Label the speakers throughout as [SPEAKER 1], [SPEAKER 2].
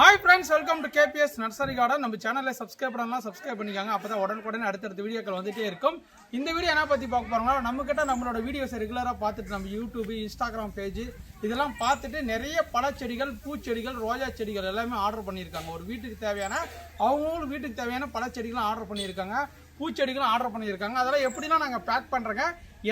[SPEAKER 1] Hi friends, welcome to KBS nursery garden. நம்ம சேனலில் subscribe பண்ணலாம், சப்ஸ்கிரைப் பண்ணிக்காங்க. அப்போ தான் உடனுக்குடனே அடுத்தடுத்த வீடியோக்கள் வந்துகிட்டே இருக்கும். இந்த வீடியோ என்ன பற்றி பார்க்க போகிறோம்னா, நம்மக்கிட்ட நம்மளோட வீடியோஸை ரெகுலராக பார்த்துட்டு நம்ம யூடியூப், இன்ஸ்டாகிராம் பேஜ் இதெல்லாம் பார்த்துட்டு நிறைய பழச்செடிகள், பூச்செடிகள், ரோஜா செடிகள் எல்லாமே ஆர்டர் பண்ணியிருக்காங்க. ஒரு வீட்டுக்கு தேவையான அவங்களும் வீட்டுக்கு தேவையான பழச்செடிகளும் ஆர்டர் பண்ணியிருக்காங்க, பூச்செடிகளும் ஆர்டர் பண்ணியிருக்காங்க. அதெல்லாம் எப்படிலாம் நாங்கள் பேக் பண்ணுறேங்க,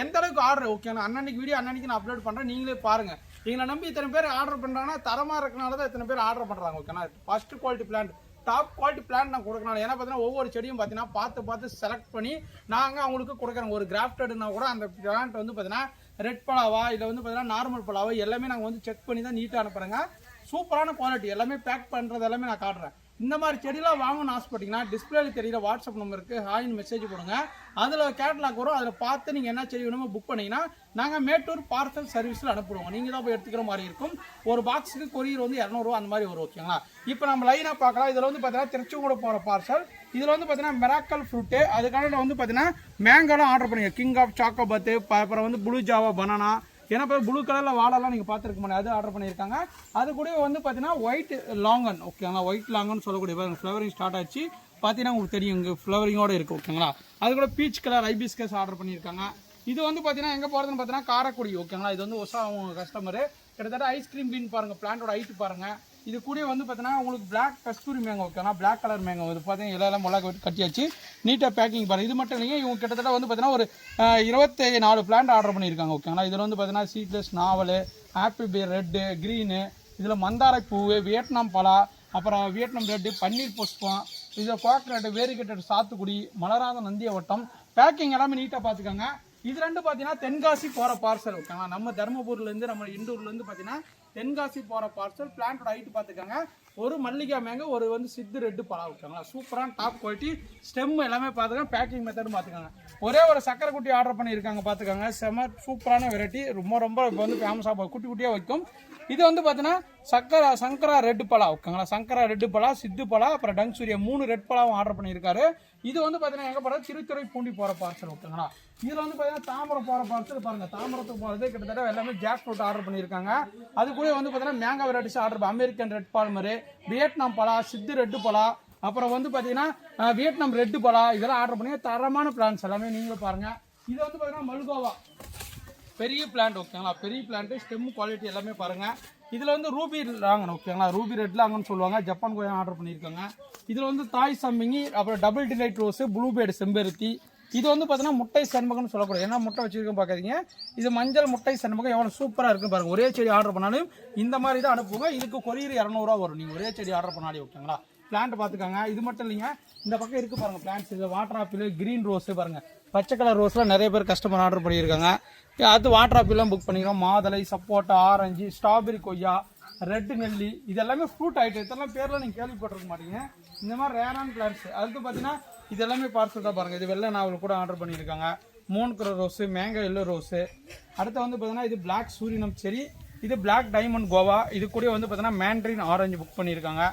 [SPEAKER 1] எந்த அளவுக்கு ஆர்டர் ஓகேண்ணா, அன்னன்னைக்கு வீடியோ அன்னன்னைக்கு நான் அப்லோட் பண்ணுறேன், நீங்களே பாருங்கள். எங்களை நம்பி இத்தனை பேர் ஆர்டர் பண்ணுறாங்கன்னா தரமாக இருக்கனால தான் இத்தனை பேர் ஆர்டர் பண்ணுறாங்க ஓகேண்ணா. First quality plant, top quality plant நான் கொடுக்கணும். ஏன்னா பார்த்தீங்கன்னா ஒவ்வொரு செடியும் பார்த்தீங்கன்னா பார்த்து செலக்ட் பண்ணி நாங்கள் அவங்களுக்கு கொடுக்குறோம். ஒரு கிராஃப்டட்னா கூட அந்த பிளான்ட் வந்து பார்த்தீங்கன்னா ரெட் பலாவா இல்லை வந்து பார்த்தீங்கன்னா நார்மல் பலாவா எல்லாமே நாங்கள் வந்து செக் பண்ணி தான் நீட்டாக அனுப்புகிறேங்க. சூப்பரான குவாலிட்டி எல்லாமே பேக் பண்ணுறது எல்லாமே நான் காட்டுறேன். இந்த மாதிரி செடியெலாம் வாங்கணும்னு ஆசைப்பட்டீங்கன்னா டிஸ்பிளேல தெரியுற வாட்ஸ்அப் நம்பருக்கு ஹாய்னு மெசேஜ் போடுங்க. அதில் கேட்லாக் வரும், அதில் பார்த்து நீங்கள் என்ன செடி வேணுமோ புக் பண்ணிங்கன்னா நாங்கள் மேட்டூர் பார்சல் சர்வீஸில் அனுப்புடுவோம். நீங்கள் தான் போய் எடுத்துக்கிற மாதிரி இருக்கும். ஒரு பாக்ஸுக்கு கொரியர் வந்து 200 அந்த மாதிரி வரும் ஓகேங்களா. இப்போ நம்ம லைனாக பார்க்கலாம். இதில் வந்து பார்த்தீங்கன்னா திருச்செங்கோடு போகிற பார்சல். இதில் வந்து பார்த்தீங்கன்னா மிராக்கல் ஃப்ரூட்டு, அதுக்கான வந்து பார்த்தீங்கன்னா மேங்கோலாம் ஆர்டர் பண்ணிங்க. கிங் ஆஃப் சாக்கோபாத்து, அப்புறம் வந்து ப்ளூ ஜாவா பனானா, ஏன்னா இப்போ ப்ளூ கலரில் வாழலாம் நீங்கள் பார்த்துருக்க முடியாது, அது ஆர்டர் பண்ணியிருக்காங்க. அது கூட வந்து பார்த்தீங்கன்னா ஒயிட் லாங்கன் ஓகேங்களா. ஒயிட் லாங்கன் சொல்லக்கூடிய ஃப்ளவரிங் ஸ்டார்ட் ஆச்சு பார்த்தீங்கன்னா உங்களுக்கு தெரியும், இங்கே ஃப்ளவரிங்கோடு இருக்குது ஓகேங்களா. அது கூட பீச் கலர் ஐபிஸ்கஸ் ஆர்டர் பண்ணியிருக்காங்க. இது வந்து பார்த்தீங்கன்னா எங்கே போகிறதுன்னு பார்த்தீங்கன்னா காரைக்குடி ஓகேங்களா. இது வந்து ஒசா அவங்க கஸ்டமரு. கிட்டத்தட்ட ஐஸ்கிரீம் பீன் பாருங்கள், பிளான்ட்டோட ஹைட்டு பாருங்கள். இது கூட வந்து பார்த்தீங்கன்னா உங்களுக்கு பிளாக் கஸ்தூரி மேங்கோ ஓகேனா, பிளாக் கலர் மேங்கோ. இது பார்த்தீங்கன்னா எல்லாம் மிளகா விட்டு கட்டியாச்சு, நீட்டாக பேக்கிங் பாருங்கள். இது மட்டும் இல்லைங்க, இவங்க கிட்டத்தட்ட வந்து பார்த்தீங்கன்னா ஒரு 24 பிளான்ட் ஆர்டர் பண்ணியிருக்காங்க ஓகேங்களா. இதில் வந்து பார்த்தீங்கன்னா சீட்லெஸ் நாவல், ஆப்பிள் பே ரெட்டு, க்ரீனு, இதில் மந்தாரை பூவு, வியட்நாம் பலா, அப்புறம் வியட்நாம் ரெட்டு, பன்னீர் புஷ்பம், இதில் கோக்கனட்டு, வேரிகட்டட் சாத்துக்குடி, மலராத நந்தியவட்டம். பேக்கிங் எல்லாமே நீட்டாக பார்த்துக்கோங்க. இது ரெண்டு பார்த்தீங்கன்னா தென்காசி போகிற பார்சல் ஓகேங்களா. நம்ம தருமபுரிலேருந்து நம்ம இண்டூர்லேருந்து பார்த்தீங்கன்னா தென்காசி போகிற பார்சல். பிளான்ட்டோட ஹைட்டு பார்த்துக்கோங்க. ஒரு மல்லிகா மேங்க, ஒரு வந்து சித்து ரெட்டு பழம் ஓகேங்களா. சூப்பரான டாப் குவாலிட்டி ஸ்டெம் எல்லாமே பார்த்துக்கோங்க. பேக்கிங் மெத்தடும் பார்த்துக்கோங்க. ஒரே ஒரு சக்கரை குட்டி ஆர்டர் பண்ணியிருக்காங்க பார்த்துக்கோங்க. செம சூப்பரான வெரைட்டி, ரொம்ப இப்போ வந்து ஃபேமஸாக குட்டி குட்டியாக வைக்கும். இது வந்து பார்த்தீங்கன்னா சங்கரா ரெட்டு பழா ஓகேங்களா. சங்கரா ரெட்டு பழா, சித்து பழா, அப்புறம் டங் சூரியா 3 ரெட் பழாவும் ஆர்டர் பண்ணியிருக்காரு. இது வந்து பார்த்தீங்கன்னா எங்கே போகிறது, திருத்துறை பூண்டி போகிற பார்சல் ஓகேங்களா. இதில் வந்து பார்த்தீங்கன்னா தாம்பரம் போகிற பார்சல் பாருங்கள். தாம்பரத்துக்கு போகிறது கிட்டத்தட்ட எல்லாமே ஜாக் ஃப்ரூட் ஆர்டர் பண்ணியிருக்காங்க. அது கூட வந்து பார்த்தீங்கன்னா mango varieties order, American red Palmer, Vietnam பழா, சித்து ரெட்டு பழா, அப்புறம் வந்து பார்த்தீங்கன்னா வியட்நாம் ரெட்டு பழா, இதெல்லாம் ஆர்டர் பண்ணி தரமான பிளான்ஸ் எல்லாமே நீங்களும் பாருங்கள். இது வந்து பார்த்தீங்கன்னா மல்கோவா பெரிய பிளான்ட் ஓகேங்களா. பெரிய பிளான்ட்டு, ஸ்டெம் குவாலிட்டி எல்லாமே பாருங்கள். இதில் வந்து ரூபி லாங்கன் ஓகேங்களா, ரூபி ரெட் லாங்கன்னு சொல்லுவாங்க. ஜப்பான் கோயம் ஆர்டர் பண்ணியிருக்காங்க. இதில் வந்து தாய் சம்பிங்கி, அப்புறம் டபுள் டிலைட் ரோஸு, ப்ளூபேர்டு செம்பருத்தி. இது வந்து பார்த்தீங்கன்னா முட்டை செண்பகம்னு சொல்லக்கூடாது, ஏன்னா முட்டை வச்சுருக்கோம் பார்க்காதீங்க. இது மஞ்சள் முட்டை செண்பகம் எவ்வளோ சூப்பராக இருக்குன்னு பாருங்கள். ஒரே செடி ஆர்டர் பண்ணாலும் இந்த மாதிரி தான் அனுப்புங்க. இதுக்கு கொரியர் 200 வரும் நீங்கள் ஒரே செடி ஆர்டர் பண்ணாலே ஓகேங்களா. பிளான்ட் பார்த்துக்காங்க. இது மட்டும் இல்லைங்க, இந்த பக்கம் இருக்குது பாருங்கள் பிளான்ட்ஸ். இது வாட்டர் ஆப்பிள், கிரீன் ரோஸு பாருங்கள். பச்சை கலர் ரோஸ்லாம் நிறைய பேர் கஸ்டமர் ஆர்டர் பண்ணியிருக்காங்க. அது வாட்டர் ஆப்பிள்லாம் புக் பண்ணிக்கிறோம். மாதுளை, சப்போட்டா, ஆரஞ்சு, ஸ்ட்ராபெரி கொய்யா, ரெட்டு நெல்லி, இது எல்லாமே ஃப்ரூட் ஐட்டம். இதெல்லாம் பேர்லாம் நீங்கள் கேள்விப்பட்டிருக்க மாட்டீங்க. இந்த மாதிரி ரேரான பிளான்ட்ஸ். அடுத்து பார்த்தீங்கன்னா இது எல்லாமே பார்சல் தான் பாருங்கள். இது வெள்ளை நாவல் கூட ஆர்டர் பண்ணியிருக்காங்க. Moon colour rose, mango yellow rose. அடுத்து வந்து பார்த்தீங்கன்னா இது பிளாக் சூரியனம் செரி, இது பிளாக் டைமண்ட் கோவா. இது கூட வந்து பார்த்தீங்கன்னா மேண்ட்ரின் ஆரஞ்சு புக் பண்ணியிருக்காங்க.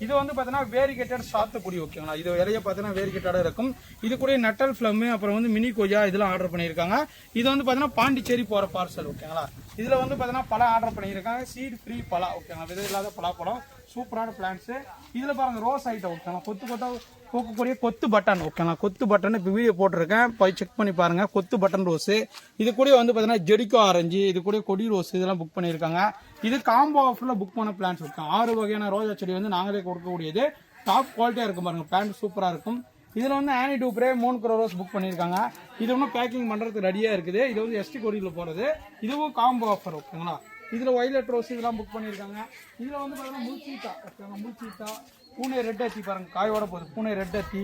[SPEAKER 1] இது வந்து பார்த்தீங்கன்னா வேரிகேட்டட் சாத்துக்குடி ஓகேங்களா. இது இலைய பார்த்தீங்கன்னா வேரிகேட்டடாக இருக்கும். இது கூட நட்டல் ஃப்ளம்மு, அப்புறம் வந்து மினி கொய்யா இதெல்லாம் ஆர்டர் பண்ணியிருக்காங்க. இது வந்து பார்த்தீங்கன்னா பாண்டிச்சேரி போகிற பார்சல் ஓகேங்களா. இதில் வந்து பார்த்தீங்கன்னா பழம் ஆர்டர் பண்ணியிருக்காங்க. சீட் ஃப்ரீ பழா ஓகேங்களா, விதை இல்லாத பலாப்பழம். சூப்பரான பிளான்ட்ஸு. இதில் பாருங்கள் ரோஸ் ஐட்டம் ஓகேங்களா. கொத்தாக பூக்கக்கூடிய கொத்து பட்டன் ஓகேங்களா. கொத்து பட்டன் இப்போ வீடியோ போட்டிருக்கேன், போய் செக் பண்ணி பாருங்கள். கொத்து பட்டன் ரோஸு. இது கூட வந்து பார்த்தீங்கன்னா ஜெடிக்கோ ஆரஞ்சு, இது கூட கொடி ரோஸ் இதெல்லாம் புக் பண்ணியிருக்காங்க. இது காம்போ ஆஃபரில் புக் பண்ண பிளான்ஸ் இருக்கும். 6 வகையான ரோஜா செடி வந்து நாங்களே கொடுக்கக்கூடியது. டாப் குவாலிட்டியாக இருக்கும் பாருங்கள். பிளான்ட் சூப்பராக இருக்கும். இதில் வந்து ஆனி டூப்ரே 3 ரோஸ் புக் பண்ணியிருக்காங்க. இது ஒன்றும் பேக்கிங் பண்ணுறதுக்கு ரெடியாக இருக்குது. இது வந்து எஸ்டி கொடியில் போகிறது. இதுவும் காம்போ ஆஃபர் ஓகேங்களா. இதில் ஒய்லட் ரோஸ் இதெல்லாம் புக் பண்ணியிருக்காங்க. இதில் வந்து பார்த்தீங்கன்னா முல்சீட்டா ஓகேங்களா. முல்சீட்டா, பூனை ரெட் அத்தி பாருங்கள், காயோட போகுது. பூனை ரெட் அத்தி,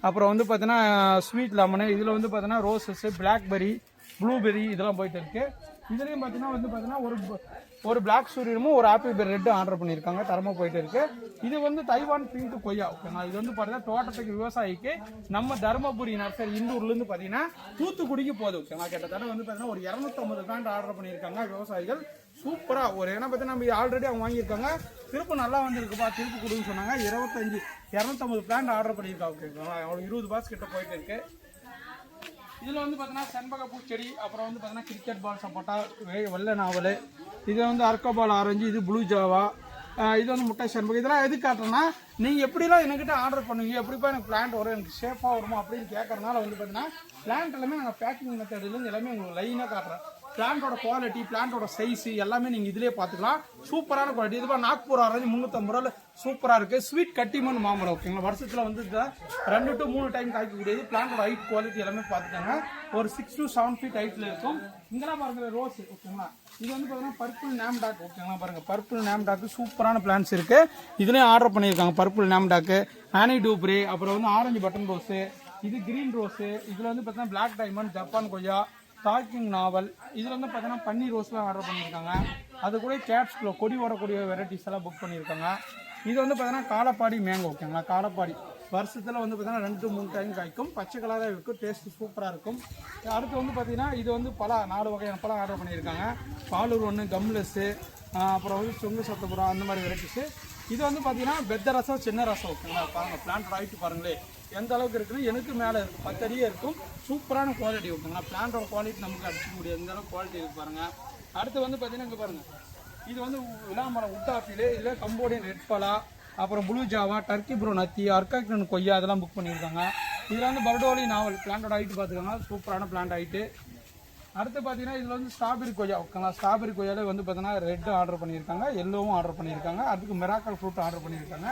[SPEAKER 1] அப்புறம் வந்து பார்த்தீங்கன்னா ஸ்வீட் லெமனு. இதில் வந்து பார்த்தீங்கன்னா ரோசஸ்ஸு, பிளாக்பெரி, ப்ளூபெரி இதெல்லாம் போயிட்டு இருக்குது. இதுலேயும் பார்த்தீங்கன்னா வந்து பார்த்தீங்கன்னா ஒரு பிளாக் சூரியனும் ஒரு ஆப்பிள் பேர் ரெட்டு ஆர்டர் பண்ணியிருக்காங்க. தரமாக போயிட்டு இருக்கு. இது வந்து தைவான் பிங்க் கொய்யா ஓகேங்களா. இது வந்து பார்த்தீங்கன்னா தோட்டத்துக்கு விவசாயிக்கு நம்ம தருமபுரி நர்சரி இண்டூர்லேருந்து பார்த்தீங்கன்னா தூத்துக்குடிக்கு போகுது ஓகேங்களா. கிட்டத்தட்ட வந்து பார்த்தீங்கன்னா ஒரு 250 பிளான்ட் ஆர்டர் பண்ணியிருக்காங்க விவசாயிகள். சூப்பராக ஒரு ஏன்னா பார்த்தீங்கன்னா நம்ம ஆல்ரெடி அவங்க வாங்கியிருக்காங்க. திருப்பு நல்லா வந்துருக்குப்பா, திருப்பு கொடுன்னு சொன்னாங்க. 250 பிளான்ட் ஆர்டர் பண்ணியிருக்காங்க ஓகேங்களா. அவ்வளோ 20 பாஸ் கிட்ட போயிட்டு இருக்கு. இதில் வந்து பார்த்தீங்கன்னா செண்பக பூச்செடி, அப்புறம் வந்து பார்த்தீங்கன்னா கிரிக்கெட் பால் சப்போட்டா, வெள்ளை நாவல், இது வந்து அர்க்கபால் ஆரஞ்சு, இது ப்ளூ ஜாவா, இது வந்து முட்டை செண்பகம். இதெல்லாம் எது காட்டுறேன்னா நீங்கள் எப்படிலாம் என்கிட்ட ஆர்டர் பண்ணுவீங்க, எப்படிப்பா எனக்கு பிளான்ட் வரும், எனக்கு ஷேப்பாக வருமா அப்படின்னு கேட்கறதுனால வந்து பார்த்தீங்கன்னா பிளான்ட் எல்லாமே நாங்கள் பேக்கிங் மெத்தட்லேருந்து எல்லாமே உங்களுக்கு லைனாக காட்டுறேன். பிளான்ட்டோட குவாலிட்டி, பிளான்ட்டோட சைஸு எல்லாமே நீங்கள் இதிலே பார்த்துக்கலாம். சூப்பரான குவாலிட்டி. இதுப்பா நாக்பூர் ஆரஞ்சு 350 ரூபாயில் சூப்பராக இருக்குது. ஸ்வீட் கட்டிமன் மாமரம் ஓகேங்களா. வருஷத்தில் வந்து 2 to 3 டைம் காய்க்கக்கூடியது. பிளான்ட்டோட ஹைட் குவாலிட்டி எல்லாமே பார்த்துட்டாங்க. ஒரு 6 to 7 feet ஹைட்டில் இருக்கும். இங்கெல்லாம் பாருங்கள் ரோஸ் ஓகேங்களா. இது வந்து பார்த்தீங்கன்னா பர்பிள் நேம் டாக் ஓகேங்களா. பாருங்கள் பர்பிள் நேம் டாக்கு சூப்பரான பிளான்ஸ் இருக்குது. இதுலேயும் ஆர்டர் பண்ணியிருக்காங்க. பர்பிள் நேம் டாக்கு, ஆனி டூப்ரி, அப்புறம் வந்து ஆரஞ்சு பட்டன் ரோஸு, இது கிரீன் ரோஸு, இதில் வந்து பார்த்தீங்கன்னா பிளாக் டைமண்ட், ஜப்பான் கொய்யா, டாக்கிங் நாவல், இதில் வந்து பார்த்தீங்கன்னா பன்னீர் ரோஸ்லாம் ஆர்டர் பண்ணியிருக்காங்க. அது கூட கேட்ஸ்குள்ள கொடி ஓடக்கூடிய வெரைட்டிஸ் எல்லாம் புக் பண்ணியிருக்காங்க. இது வந்து பார்த்தீங்கன்னா காலப்பாடி மேங்கோ ஓகேங்களா. காலப்பாடி வருஷத்தில் வந்து பார்த்தீங்கன்னா 2 to 3 டைம் காய்க்கும். பச்சை கலராக இருக்கும். டேஸ்ட்டு சூப்பராக இருக்கும். அடுத்து வந்து பார்த்தீங்கன்னா இது வந்து பழம் 4 வகையான பழம் ஆர்டர் பண்ணியிருக்காங்க. பாலூர் ஒன்று, கம்லெஸ்ஸு, அப்புறம் வந்து சொங்கு சத்தபுரம், அந்த மாதிரி வெரைட்டிஸு. இது வந்து பார்த்தீங்கன்னா பெத்த ரசம், சின்ன ரசம் ஓகேங்களா. பாருங்கள் பிளான்ட் ஆகிட்டு பாருங்களேன் எந்த அளவுக்கு இருக்குன்னு. எனக்கு மேலே இருக்கும், 10 அடியே இருக்கும். சூப்பரான குவாலிட்டி ஓகேங்களா. பிளான்ட்டோட குவாலிட்டி நமக்கு அடிச்சுக்க முடியாது, எந்த அளவுக்கு குவாலிட்டி இருக்கு பாருங்கள். அடுத்து வந்து பார்த்தீங்கன்னா இங்கே பாருங்கள், இது வந்து விளாமரம் உட்டாப்பில், இதில் கம்போடியன் ரெட் பலா, அப்புறம் ப்ளூ ஜாவா, டர்க்கி ப்ரோ நத்தி, அர்காக்டன் கொய்யா, அதெல்லாம் புக் பண்ணியிருக்காங்க. இதில் வந்து பர்டோலி நாவல் பிளான்ட்டோட ஹைட்டு பார்த்துக்கோங்க. சூப்பரான பிளான்ட் ஹைட்டு. அடுத்து பார்த்தீங்கன்னா இதில் வந்து ஸ்ட்ராபெரி கொய்யா ஓகேங்களா. ஸ்ட்ராபெரி கொய்யாவில் வந்து பார்த்தீங்கன்னா ரெட்டு ஆர்டர் பண்ணியிருக்காங்க, எல்லோவும் ஆர்டர் பண்ணியிருக்காங்க, அதுக்கு மிராக்கல் ஃப்ரூட் ஆர்டர் பண்ணியிருக்காங்க.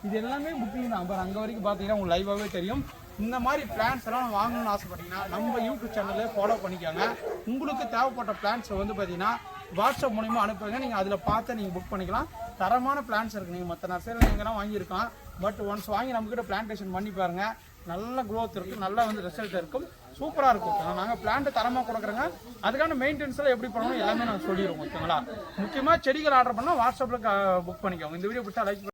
[SPEAKER 1] இது எல்லாமே புக்கிங் தான். அப்புறம் அங்கே வரைக்கும் பார்த்தீங்கன்னா உங்களுக்கு லைவாகவே தெரியும். இந்த மாதிரி பிளான்ஸ் எல்லாம் வாங்கணும்னு ஆசைப்பட்டீங்கன்னா நம்ம யூடியூப் சேனலில் ஃபாலோ பண்ணிக்கோங்க. உங்களுக்கு தேவைப்பட்ட பிளான்ஸை வந்து பார்த்தீங்கன்னா வாட்ஸ்அப் மூலிமா அனுப்புங்க. நீங்கள் அதில் பார்த்து நீங்கள் புக் பண்ணிக்கலாம். தரமான பிளான்ஸ் இருக்குது. நீங்கள் மற்ற நர்சரியில் எங்கேனா வாங்கியிருக்கலாம், பட் ஒன்ஸ் வாங்கி நம்மக்கிட்ட பிளான்டேஷன் பண்ணி பாருங்கள். நல்ல க்ரோத் இருக்குது, நல்லா வந்து ரிசல்ட் இருக்கும், சூப்பராக இருக்கும். நாங்கள் பிளான்ட்டு தரமாக கொடுக்குறோங்க. அதுக்கான மெயின்டெனன்ஸில் எப்படி பண்ணணும் எல்லாமே நாங்கள் சொல்லிடுவோம் ஓகேங்களா. முக்கியமாக செடிகள் ஆர்டர் பண்ணால் வாட்ஸ்அப்பில் புக் பண்ணிக்கோங்க. இந்த வீடியோ பிடிச்சா லைக்